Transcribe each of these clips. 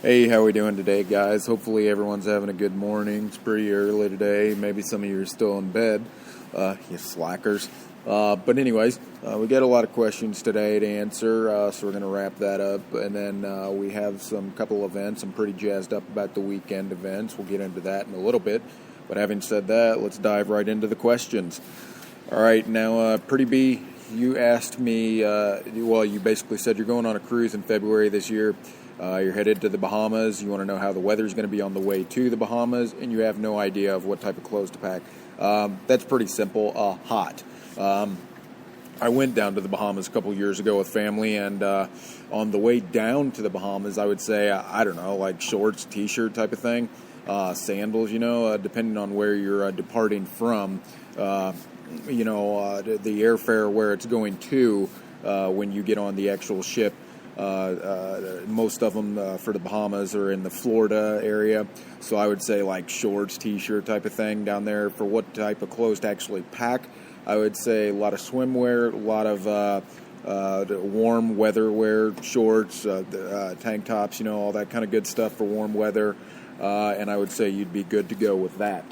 Hey, how we doing today, guys? Hopefully everyone's having a good morning. It's pretty early today. Maybe some of you are still in bed, you slackers. But anyways, we got a lot of questions today to answer, so we're going to wrap that up. And then we have some couple events. I'm pretty jazzed up about the weekend events. We'll get into that in a little bit. But having said that, let's dive right into the questions. All right, now, Pretty B, you asked me, you basically said you're going on a cruise in February this year. You're headed to the Bahamas. You want to know how the weather's going to be on the way to the Bahamas, and you have no idea of what type of clothes to pack. That's pretty simple. Hot. I went down to the Bahamas a couple years ago with family, and on the way down to the Bahamas, I would say, I don't know, like shorts, T-shirt type of thing, sandals, depending on where you're departing from. The airfare where it's going to when you get on the actual ship. Most of them for the Bahamas are in the Florida area, so I would say like shorts, T-shirt type of thing down there. For what type of clothes to actually pack, I would say a lot of swimwear, a lot of warm weather wear, shorts, tank tops, all that kind of good stuff for warm weather, and I would say you'd be good to go with that.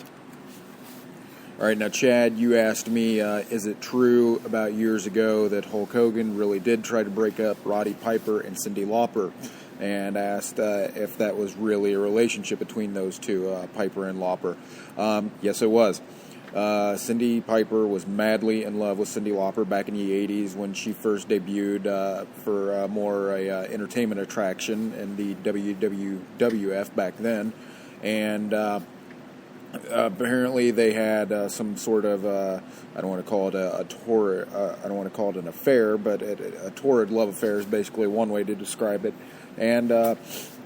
All right, now, Chad, you asked me, is it true about years ago that Hulk Hogan really did try to break up Roddy Piper and Cyndi Lauper, and asked if that was really a relationship between those two, Piper and Lauper. Yes, it was. Cyndi Piper was madly in love with Cyndi Lauper back in the 80s when she first debuted for more entertainment attraction in the WWF back then, and apparently they had some sort of I don't want to call it a torrid, I don't want to call it an affair, but a torrid love affair is basically one way to describe it. And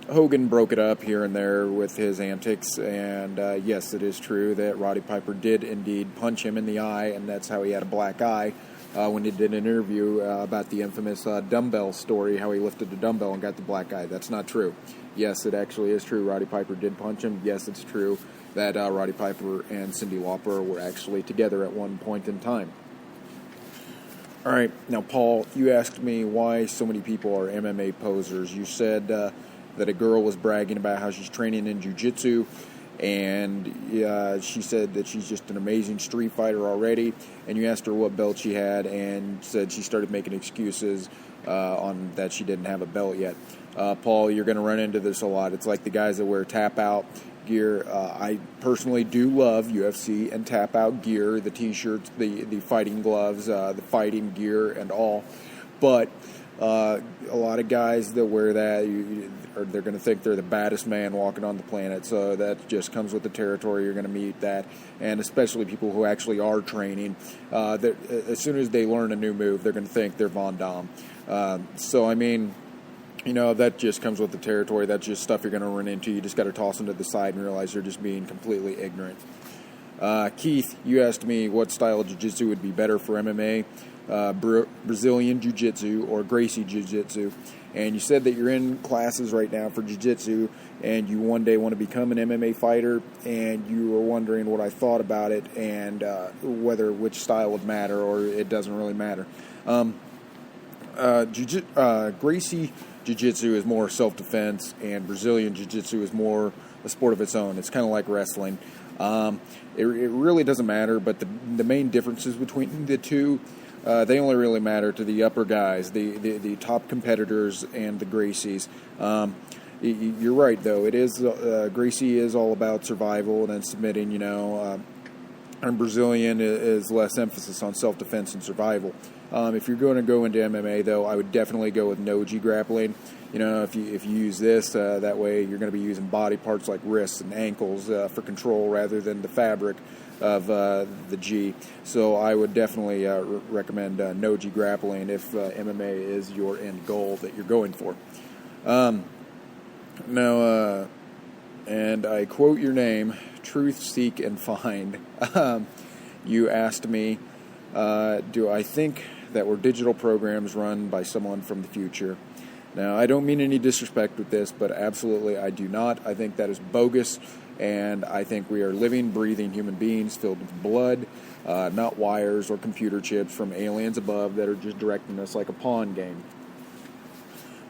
Hogan broke it up here and there with his antics, and yes, it is true that Roddy Piper did indeed punch him in the eye, and that's how he had a black eye when he did an interview about the infamous dumbbell story, how he lifted the dumbbell and got the black eye. That's not true. Yes, it actually is true. Roddy Piper did punch him. Yes, it's true that Roddy Piper and Cyndi Lauper were actually together at one point in time. All right, now, Paul, you asked me why so many people are MMA posers. You said that a girl was bragging about how she's training in jiu-jitsu, and she said that she's just an amazing street fighter already, and you asked her what belt she had, and said she started making excuses on that she didn't have a belt yet. Paul, you're going to run into this a lot. It's like the guys that wear tap-out gear. I personally do love UFC and tap-out gear, the T-shirts, the fighting gloves, the fighting gear, and all. But a lot of guys that wear that, they're going to think they're the baddest man walking on the planet. So that just comes with the territory. You're going to meet that. And especially people who actually are training. As soon as they learn a new move, they're going to think they're Von Damme. That just comes with the territory. That's just stuff you're going to run into. You just got to toss them to the side and realize you're just being completely ignorant. Keith, you asked me what style of jiu-jitsu would be better for MMA, Brazilian jiu-jitsu or Gracie jiu-jitsu. And you said that you're in classes right now for jiu-jitsu and you one day want to become an MMA fighter, and you were wondering what I thought about it and which style would matter, or it doesn't really matter. Gracie jiu-jitsu is more self-defense, and Brazilian jiu-jitsu is more a sport of its own. It's kind of like wrestling. It really doesn't matter, but the main differences between the two, they only really matter to the upper guys, the top competitors, and the Gracies. You're right, though. It is Gracie is all about survival and submitting, and Brazilian is less emphasis on self-defense and survival. If you're going to go into MMA, though, I would definitely go with no-gi grappling. If you use this, that way you're going to be using body parts like wrists and ankles for control rather than the fabric of the gi. So I would definitely recommend no-gi grappling if MMA is your end goal that you're going for. And I quote your name, Truth Seek and Find. You asked me, do I think that we're digital programs run by someone from the future? Now, I don't mean any disrespect with this, but absolutely I do not. I think that is bogus, and I think we are living, breathing human beings filled with blood, not wires or computer chips from aliens above that are just directing us like a pawn game.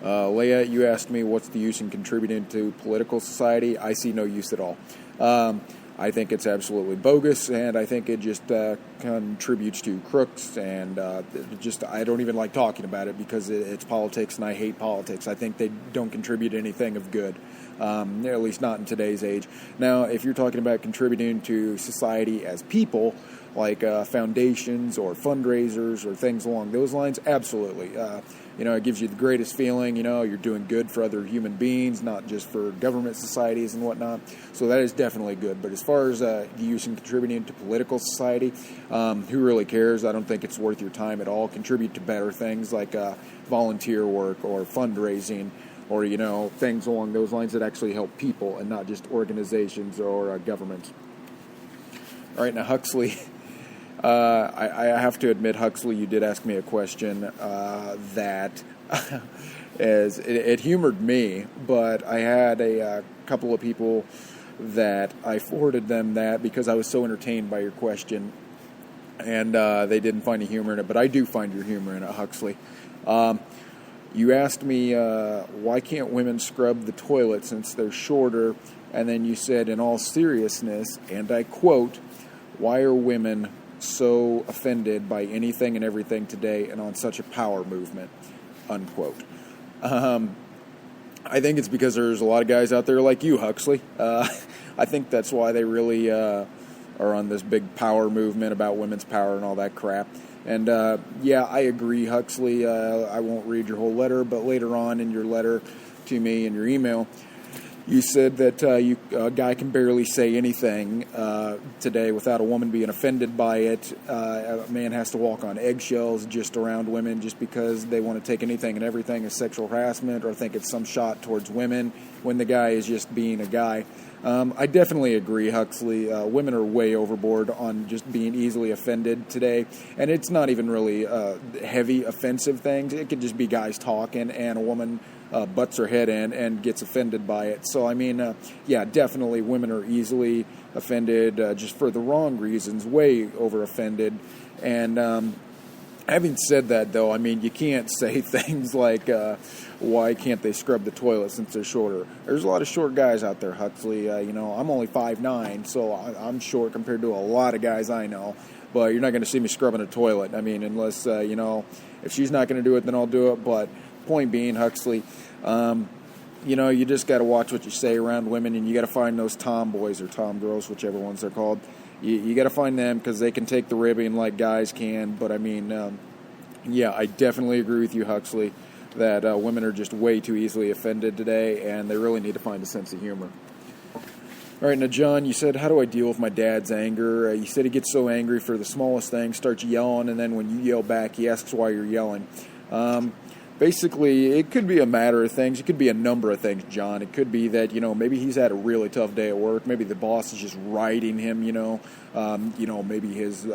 Leah, you asked me what's the use in contributing to political society. I see no use at all. I think it's absolutely bogus, and I think it just contributes to crooks, and I don't even like talking about it because it's politics, and I hate politics. I think they don't contribute anything of good, at least not in today's age. Now, if you're talking about contributing to society as people, like foundations or fundraisers or things along those lines, absolutely. It gives you the greatest feeling, you're doing good for other human beings, not just for government societies and whatnot. So that is definitely good. But as far as the use in contributing to political society, who really cares? I don't think it's worth your time at all. Contribute to better things like volunteer work or fundraising or, things along those lines that actually help people and not just organizations or governments. All right, now Huxley... I have to admit, Huxley, you did ask me a question that it humored me, but I had a couple of people that I forwarded them that because I was so entertained by your question, and they didn't find any humor in it, but I do find your humor in it, Huxley. You asked me, why can't women scrub the toilet since they're shorter, and then you said, in all seriousness, and I quote, why are women so offended by anything and everything today and on such a power movement, unquote. I think it's because there's a lot of guys out there like you, Huxley. I think that's why they really are on this big power movement about women's power and all that crap. And I agree, Huxley. I won't read your whole letter, but later on in your letter to me in your email, you said that a guy can barely say anything today without a woman being offended by it. A man has to walk on eggshells just around women just because they want to take anything and everything as sexual harassment or think it's some shot towards women when the guy is just being a guy. I definitely agree, Huxley. Women are way overboard on just being easily offended today. And it's not even really heavy, offensive things. It could just be guys talking and a woman butts her head in and gets offended by it. So, definitely women are easily offended just for the wrong reasons, way over offended. And having said that, though, you can't say things like, why can't they scrub the toilet since they're shorter? There's a lot of short guys out there, Huxley. I'm only 5'9", so I'm short compared to a lot of guys I know. But you're not going to see me scrubbing a toilet. Unless, if she's not going to do it, then I'll do it. But point being, Huxley, you just got to watch what you say around women, and you got to find those tomboys or tomgirls, whichever ones they're called. You got to find them because they can take the ribbing like guys can. But I definitely agree with you, Huxley, that women are just way too easily offended today, and they really need to find a sense of humor. All right, now, John, you said, how do I deal with my dad's anger? You said he gets so angry for the smallest thing, starts yelling, and then when you yell back, he asks why you're yelling. Basically, it could be a matter of things. It could be a number of things, John. It could be that, maybe he's had a really tough day at work. Maybe the boss is just riding him, maybe his...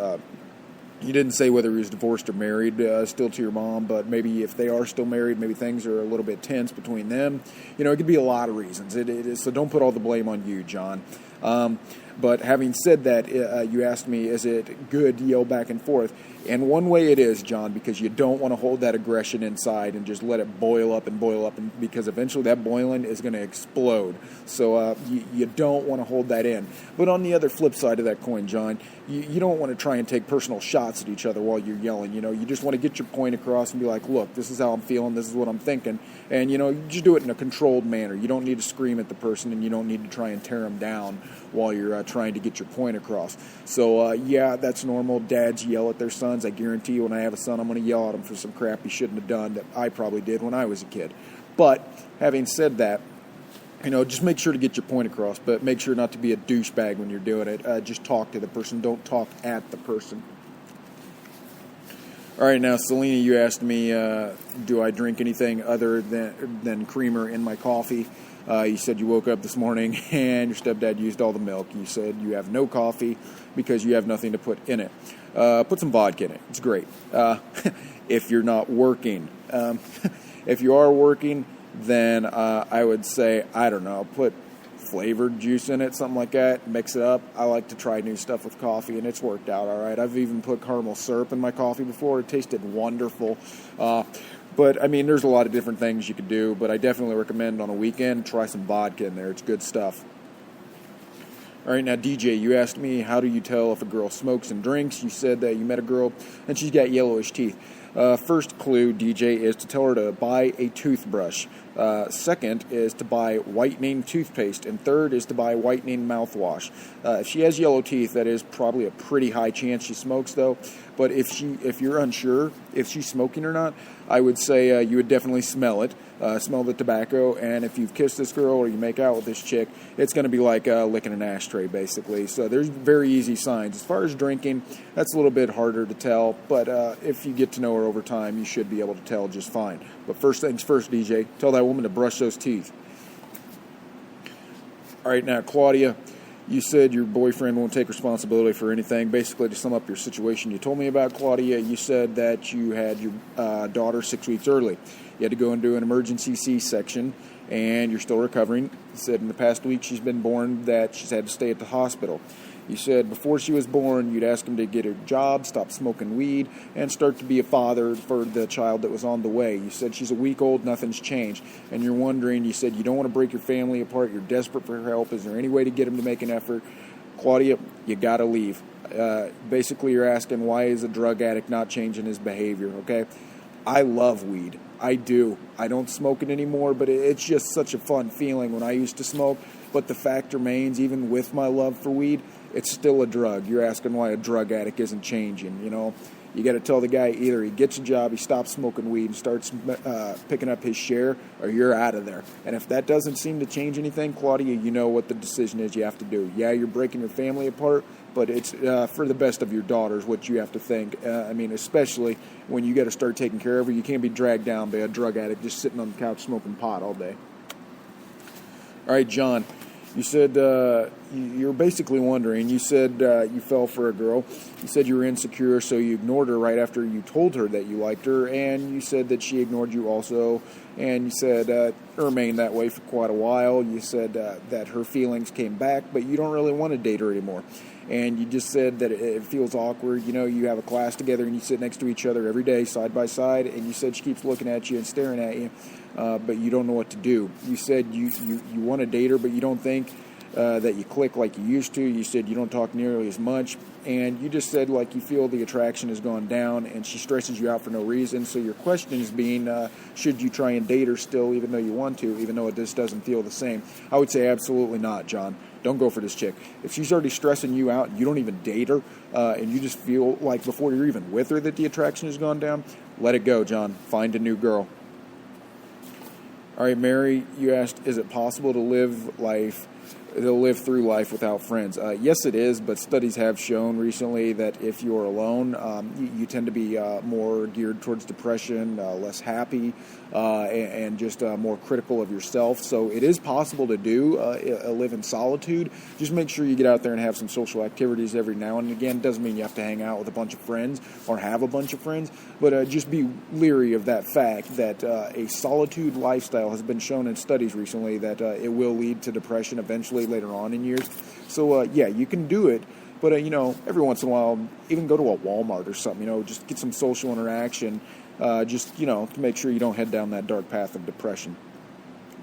You didn't say whether he was divorced or married still to your mom, but maybe if they are still married, maybe things are a little bit tense between them. It could be a lot of reasons. It is, so don't put all the blame on you, John. But having said that, you asked me, is it good to yell back and forth? And one way it is, John, because you don't want to hold that aggression inside and just let it boil up, and because eventually that boiling is going to explode. So you don't want to hold that in. But on the other flip side of that coin, John, you don't want to try and take personal shots at each other while you're yelling. You just want to get your point across and be like, look, this is how I'm feeling, this is what I'm thinking. And, you just do it in a controlled manner. You don't need to scream at the person, and you don't need to try and tear them down while you're trying to get your point across. So, that's normal. Dads yell at their sons. I guarantee you when I have a son, I'm going to yell at him for some crap he shouldn't have done that I probably did when I was a kid. But having said that, just make sure to get your point across, but make sure not to be a douchebag when you're doing it. Just talk to the person. Don't talk at the person. All right, now, Selena, you asked me, do I drink anything other than creamer in my coffee? You said you woke up this morning and your stepdad used all the milk. You said you have no coffee because you have nothing to put in it. Put some vodka in it. It's great. If you're not working. If you are working, then I would say, I don't know, put flavored juice in it, something like that, mix it up. I like to try new stuff with coffee, and it's worked out all right. I've even put caramel syrup in my coffee before. It tasted wonderful. But, I mean, there's a lot of different things you could do, but I definitely recommend on a weekend, try some vodka in there. It's good stuff. All right, now, DJ, you asked me, how do you tell if a girl smokes and drinks? You said that you met a girl, and she's got yellowish teeth. First clue, DJ, is to tell her to buy a toothbrush. Second is to buy whitening toothpaste. And third is to buy whitening mouthwash. If she has yellow teeth, that is probably a pretty high chance she smokes, though. But if you're unsure if she's smoking or not, I would say you would definitely smell it. Smell the tobacco. And if you've kissed this girl or you make out with this chick, it's going to be like licking an ashtray, basically. So there's very easy signs. As far as drinking, that's a little bit harder to tell. But if you get to know her over time, you should be able to tell just fine. But first things first, DJ, tell that woman to brush those teeth. All right, now, Claudia, you said your boyfriend won't take responsibility for anything. Basically, to sum up your situation you told me about, Claudia, you said that you had your daughter 6 weeks early. You had to go into an emergency C-section, and you're still recovering. You said in the past week she's been born that she's had to stay at the hospital. You said before she was born, you'd ask him to get a job, stop smoking weed, and start to be a father for the child that was on the way. You said she's a week old, nothing's changed. And you're wondering, you said you don't want to break your family apart, you're desperate for help. Is there any way to get him to make an effort? Claudia, you got to leave. Basically, you're asking, why is a drug addict not changing his behavior, okay? I love weed. I do. I don't smoke it anymore, but it's just such a fun feeling when I used to smoke. But the fact remains, even with my love for weed, it's still a drug. You're asking why a drug addict isn't changing, you know. You got to tell the guy either he gets a job, he stops smoking weed and starts picking up his share, or you're out of there. And if that doesn't seem to change anything, Claudia, you know what the decision is you have to do. Yeah, you're breaking your family apart, but it's for the best of your daughters, what you have to think. I mean, especially when you got to start taking care of her. You can't be dragged down by a drug addict just sitting on the couch smoking pot all day. All right, John. You said you're basically wondering. You said you fell for a girl. You said you were insecure, so you ignored her right after you told her that you liked her, and you said that she ignored you also, and you said it remained that way for quite a while. You said that her feelings came back, but you don't really want to date her anymore. And you just said that it feels awkward. You know, you have a class together and you sit next to each other every day, side by side, and you said she keeps looking at you and staring at you, but you don't know what to do. You said you want to date her, but you don't think that you click like you used to. You said you don't talk nearly as much, and you just said like you feel the attraction has gone down, and she stresses you out for no reason. So your question is being, should you try and date her still, even though you want to, even though it just doesn't feel the same? I would say absolutely not, John. Don't go for this chick. If she's already stressing you out and you don't even date her, and you just feel like before you're even with her that the attraction has gone down, let it go, John. Find a new girl. All right, Mary, you asked, is it possible to live through life without friends? Yes, it is, but studies have shown recently that if you're alone, you tend to be more geared towards depression, less happy, and just more critical of yourself. So it is possible to do live in solitude. Just make sure you get out there and have some social activities every now and again. Doesn't mean you have to hang out with a bunch of friends or have a bunch of friends, but just be leery of that fact that a solitude lifestyle has been shown in studies recently that it will lead to depression eventually later on in years. So, yeah, you can do it, but, every once in a while, even go to a Walmart or something, just get some social interaction, to make sure you don't head down that dark path of depression.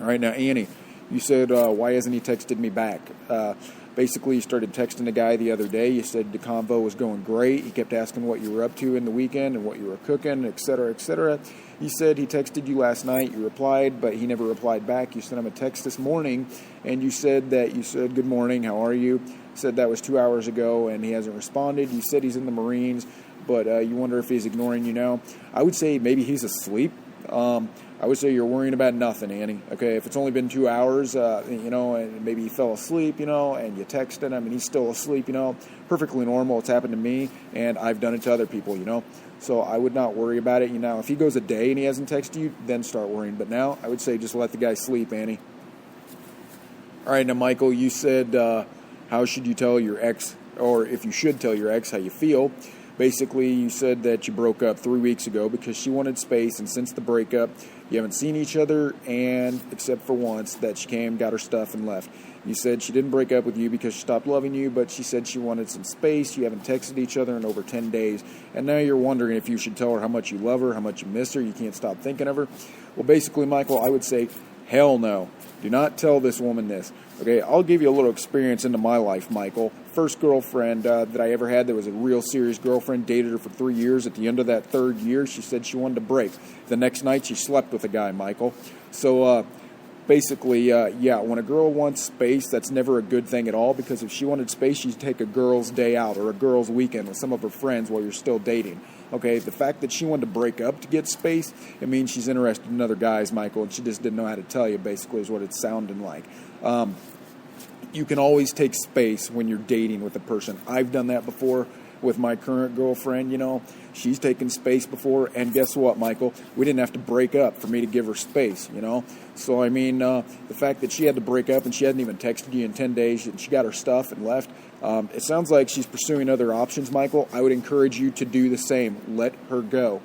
All right, now, Annie, you said, why hasn't he texted me back? Basically, you started texting a guy the other day. You said the convo was going great. He kept asking what you were up to in the weekend and what you were cooking, et cetera, et cetera. You said he texted you last night. You replied, but he never replied back. You sent him a text this morning, and you said, good morning, how are you? You said that was 2 hours ago, and he hasn't responded. You said he's in the Marines, but you wonder if he's ignoring you now. I would say maybe he's asleep. I would say you're worrying about nothing, Annie. Okay, if it's only been 2 hours, and maybe he fell asleep, and you texted him and he's still asleep, perfectly normal. It's happened to me, and I've done it to other people, So I would not worry about it. If he goes a day and he hasn't texted you, then start worrying. But now I would say just let the guy sleep, Annie. All right, now, Michael, you said how should you tell your ex, or if you should tell your ex how you feel. Basically, you said that you broke up 3 weeks ago because she wanted space, and since the breakup, you haven't seen each other, and except for once, that she came, got her stuff, and left. You said she didn't break up with you because she stopped loving you, but she said she wanted some space. You haven't texted each other in over 10 days, and now you're wondering if you should tell her how much you love her, how much you miss her, you can't stop thinking of her. Well, basically, Michael, I would say, hell no. Do not tell this woman this. Okay, I'll give you a little experience into my life, Michael. First girlfriend that I ever had that was a real serious girlfriend, dated her for 3 years. At the end of that third year, she said she wanted to break. The next night, she slept with a guy, Michael. So, basically, when a girl wants space, that's never a good thing at all, because if she wanted space, she'd take a girl's day out or a girl's weekend with some of her friends while you're still dating. Okay, the fact that she wanted to break up to get space, it means she's interested in other guys, Michael, and she just didn't know how to tell you, basically, is what it's sounding like. You can always take space when you're dating with a person. I've done that before with my current girlfriend, She's taken space before, and guess what, Michael? We didn't have to break up for me to give her space, So, the fact that she had to break up and she hadn't even texted you in 10 days and she got her stuff and left, it sounds like she's pursuing other options, Michael. I would encourage you to do the same. Let her go.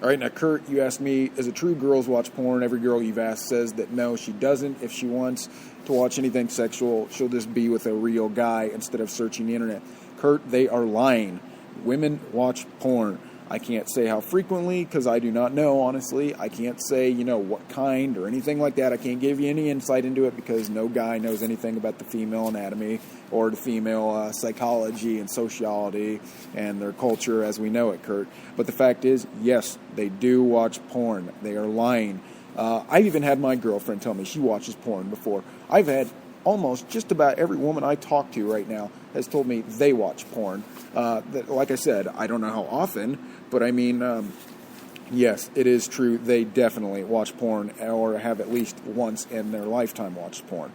All right, now, Kurt, you asked me, is it true girls watch porn? Every girl you've asked says that no, she doesn't. If she wants to watch anything sexual, she'll just be with a real guy instead of searching the internet. Kurt, they are lying. Women watch porn. I can't say how frequently because I do not know, honestly. I can't say, what kind or anything like that. I can't give you any insight into it because no guy knows anything about the female anatomy or the female psychology and sociology and their culture as we know it, Kurt. But the fact is, yes, they do watch porn. They are lying. I've even had my girlfriend tell me she watches porn before. I've had almost just about every woman I talk to right now has told me they watch porn. Like I said, I don't know how often, but yes, it is true. They definitely watch porn or have at least once in their lifetime watched porn.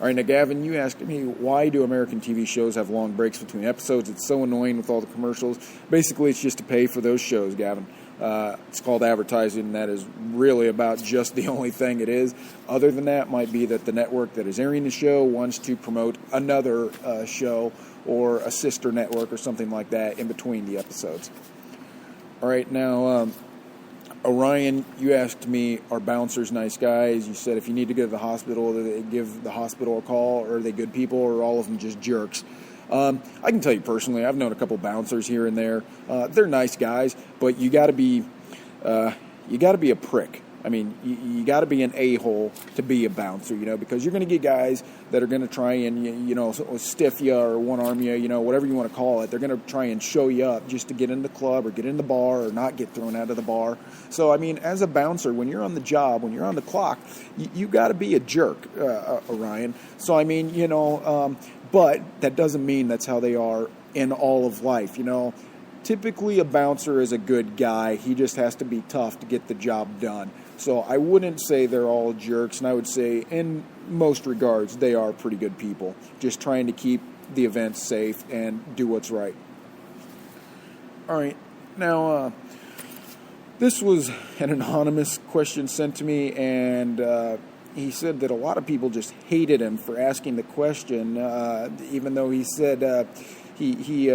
All right, now, Gavin, you asked me, why do American TV shows have long breaks between episodes? It's so annoying with all the commercials. Basically, it's just to pay for those shows, Gavin. It's called advertising, and that is really about just the only thing it is. Other than that, might be that the network that is airing the show wants to promote another show or a sister network or something like that in between the episodes. All right, now, Orion, you asked me, are bouncers nice guys? You said if you need to go to the hospital, they give the hospital a call, or are they good people, or all of them just jerks? I can tell you personally, I've known a couple bouncers here and there. They're nice guys, but you got to be a prick. You got to be an a-hole to be a bouncer, because you're going to get guys that are going to try and, stiff you or one-arm you, whatever you want to call it. They're going to try and show you up just to get in the club or get in the bar or not get thrown out of the bar. So, as a bouncer, when you're on the job, when you're on the clock, you got to be a jerk, Orion. So, but that doesn't mean that's how they are in all of life, Typically, a bouncer is a good guy. He just has to be tough to get the job done. So I wouldn't say they're all jerks, and I would say in most regards they are pretty good people, just trying to keep the event safe and do what's right. All right, now this was an anonymous question sent to me, and he said that a lot of people just hated him for asking the question, even though he said he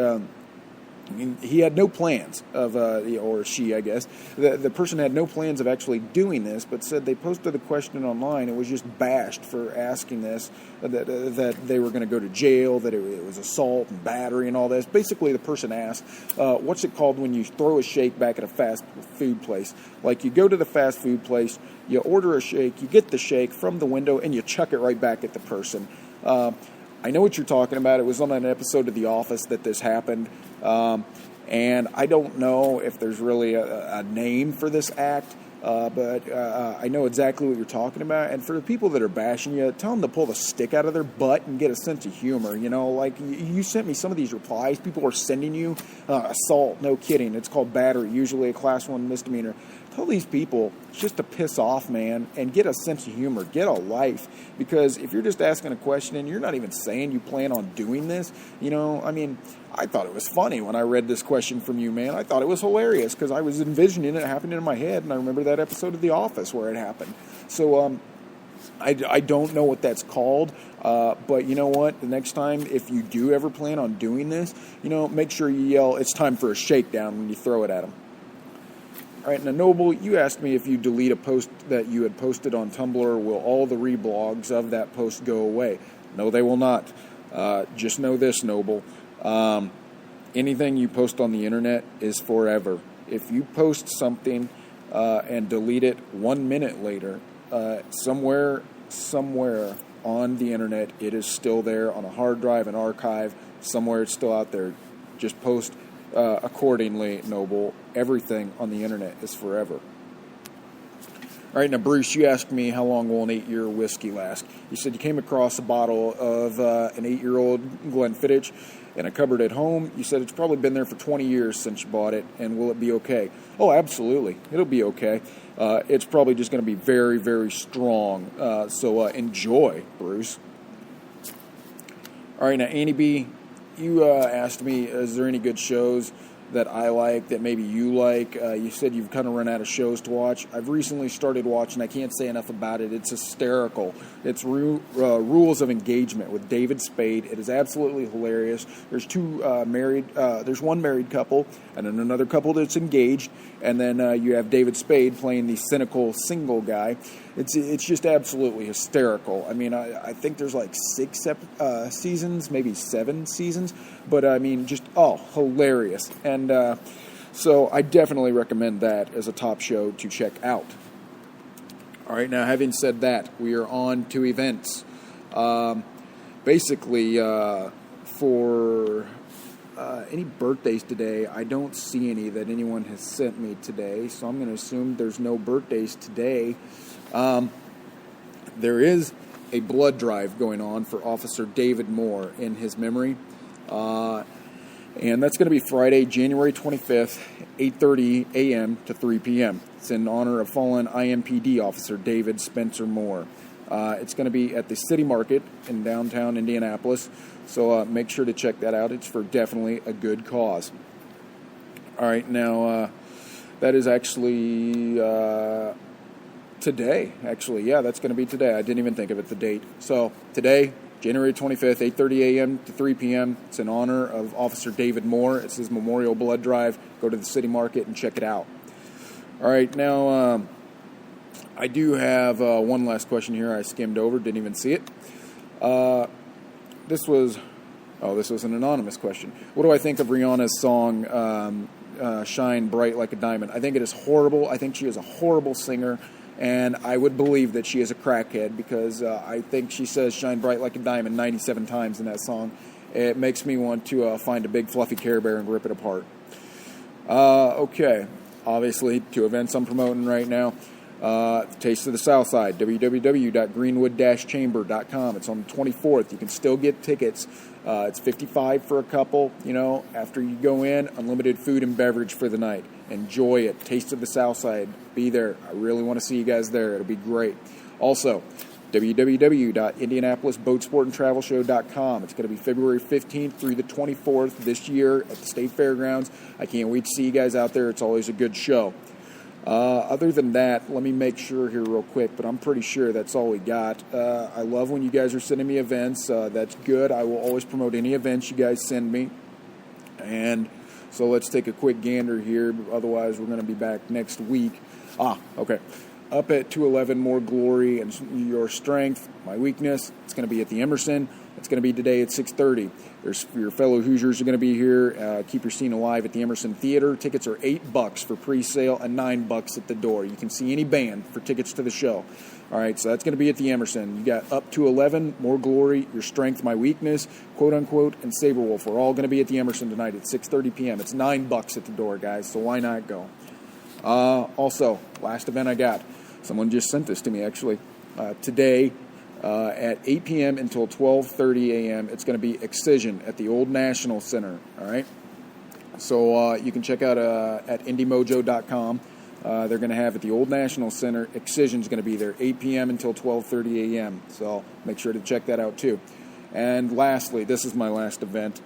had no plans of, or she, I guess. The person had no plans of actually doing this, but said they posted the question online and was just bashed for asking this, that they were going to go to jail, that it was assault and battery and all this. Basically, the person asked, what's it called when you throw a shake back at a fast food place? Like, you go to the fast food place, you order a shake, you get the shake from the window, and you chuck it right back at the person. I know what you're talking about. It was on an episode of The Office that this happened. And I don't know if there's really a name for this act, but I know exactly what you're talking about. And for the people that are bashing you, tell them to pull the stick out of their butt and get a sense of humor. Like you sent me some of these replies. People are sending you assault. No kidding. It's called battery, usually a class 1 misdemeanor. Tell these people just to piss off, man, and get a sense of humor. Get a life. Because if you're just asking a question and you're not even saying you plan on doing this, I thought it was funny when I read this question from you, man. I thought it was hilarious because I was envisioning it happening in my head, and I remember that episode of The Office where it happened. So, I don't know what that's called, but you know what? The next time, if you do ever plan on doing this, make sure you yell, "It's time for a shakedown" when you throw it at them. All right, now, Noble, you asked me if you delete a post that you had posted on Tumblr, will all the reblogs of that post go away? No, they will not. Just know this, Noble. Anything you post on the internet is forever. If you post something and delete it 1 minute later, somewhere on the internet, it is still there on a hard drive, an archive. Somewhere it's still out there. Just post accordingly, Noble. Everything on the internet is forever. All right, now, Bruce, you asked me how long will an 8-year whiskey last. You said you came across a bottle of an 8-year-old Glenfiddich in a cupboard at home. You said it's probably been there for 20 years since you bought it, and will it be okay? Oh, absolutely. It'll be okay. It's probably just going to be very, very strong. So enjoy, Bruce. All right, now, Annie B., you asked me, is there any good shows that I like, that maybe you like? You said you've kind of run out of shows to watch. I've recently started watching, I can't say enough about it. It's hysterical. It's Rules of Engagement with David Spade. It is absolutely hilarious. There's there's one married couple, and then another couple that's engaged, and then you have David Spade playing the cynical single guy. It's just absolutely hysterical. I mean, I think there's like 6 seasons, maybe 7 seasons, but I mean, just, hilarious. And so I definitely recommend that as a top show to check out. All right, now, having said that, we are on to events. Basically, for any birthdays today, I don't see any that anyone has sent me today, so I'm going to assume there's no birthdays today. There is a blood drive going on for Officer David Moore in his memory. And that's going to be Friday, January 25th, 8:30 a.m. to 3 p.m. It's in honor of fallen IMPD officer David Spencer Moore. It's going to be at the City Market in downtown Indianapolis, so make sure to check that out. It's for definitely a good cause. All right, now, that is actually today. Actually, yeah, that's going to be today. I didn't even think of it, the date. So today, January 25th, 8:30 a.m. to 3 p.m. It's in honor of Officer David Moore. It's his memorial blood drive. Go to the City Market and check it out. All right, now, I do have one last question here. I skimmed over, didn't even see it. This was an anonymous question. What do I think of Rihanna's song, Shine Bright Like a Diamond? I think it is horrible. I think she is a horrible singer. And I would believe that she is a crackhead because I think she says shine bright like a diamond 97 times in that song. It makes me want to find a big fluffy Care Bear and rip it apart. Okay. Obviously, 2 events I'm promoting right now. Taste of the South Side, www.greenwood-chamber.com. It's on the 24th. You can still get tickets. It's $55 for a couple. After you go in, unlimited food and beverage for the night. Enjoy it. Taste of the South Side. Be there. I really want to see you guys there. It'll be great. Also, www.indianapolisboatsportandtravelshow.com. It's going to be February 15th through the 24th this year at the State Fairgrounds. I can't wait to see you guys out there. It's always a good show. Other than that, let me make sure here real quick, but I'm pretty sure that's all we got. I love when you guys are sending me events. That's good. I will always promote any events you guys send me. And so let's take a quick gander here. Otherwise, we're going to be back next week. Okay. Up at 211, More Glory and Your Strength, My Weakness. It's going to be at the Emerson. It's going to be today at 6:30. Your fellow Hoosiers are going to be here. Keep your scene alive at the Emerson Theater. Tickets are $8 for pre-sale and $9 at the door. You can see any band for tickets to the show. All right, so that's going to be at the Emerson. You got Up to 11, More Glory, Your Strength, My Weakness, Quote Unquote, and Saberwolf. We're all going to be at the Emerson tonight at 6:30 p.m. It's $9 at the door, guys, so why not go? Also, last event I got. Someone just sent this to me, actually. Today, at 8 p.m. until 12:30 a.m., it's going to be Excision at the Old National Center, all right? So you can check out at indiemojo.com. They're going to have at the Old National Center, Excision's going to be there, 8 p.m. until 12:30 a.m., so make sure to check that out, too. And lastly, this is my last event.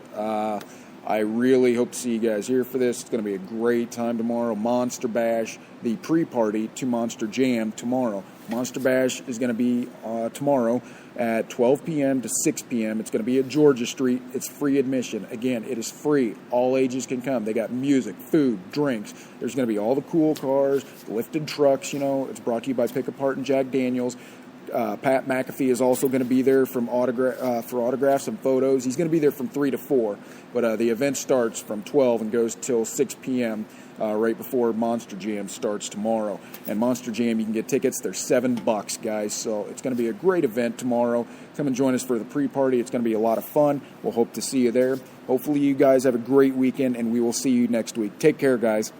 I really hope to see you guys here for this. It's going to be a great time tomorrow. Monster Bash, the pre-party to Monster Jam tomorrow. Monster Bash is going to be tomorrow at 12 p.m. to 6 p.m. It's going to be at Georgia Street. It's free admission. Again, it is free. All ages can come. They got music, food, drinks. There's going to be all the cool cars, lifted trucks. It's brought to you by Pick Apart and Jack Daniels. Pat McAfee is also going to be there for autographs and photos. He's going to be there from 3 to 4, but the event starts from 12 and goes till 6 p.m. Right before Monster Jam starts tomorrow. And Monster Jam, you can get tickets. They're $7, guys. So it's going to be a great event tomorrow. Come and join us for the pre-party. It's going to be a lot of fun. We'll hope to see you there. Hopefully you guys have a great weekend, and we will see you next week. Take care, guys.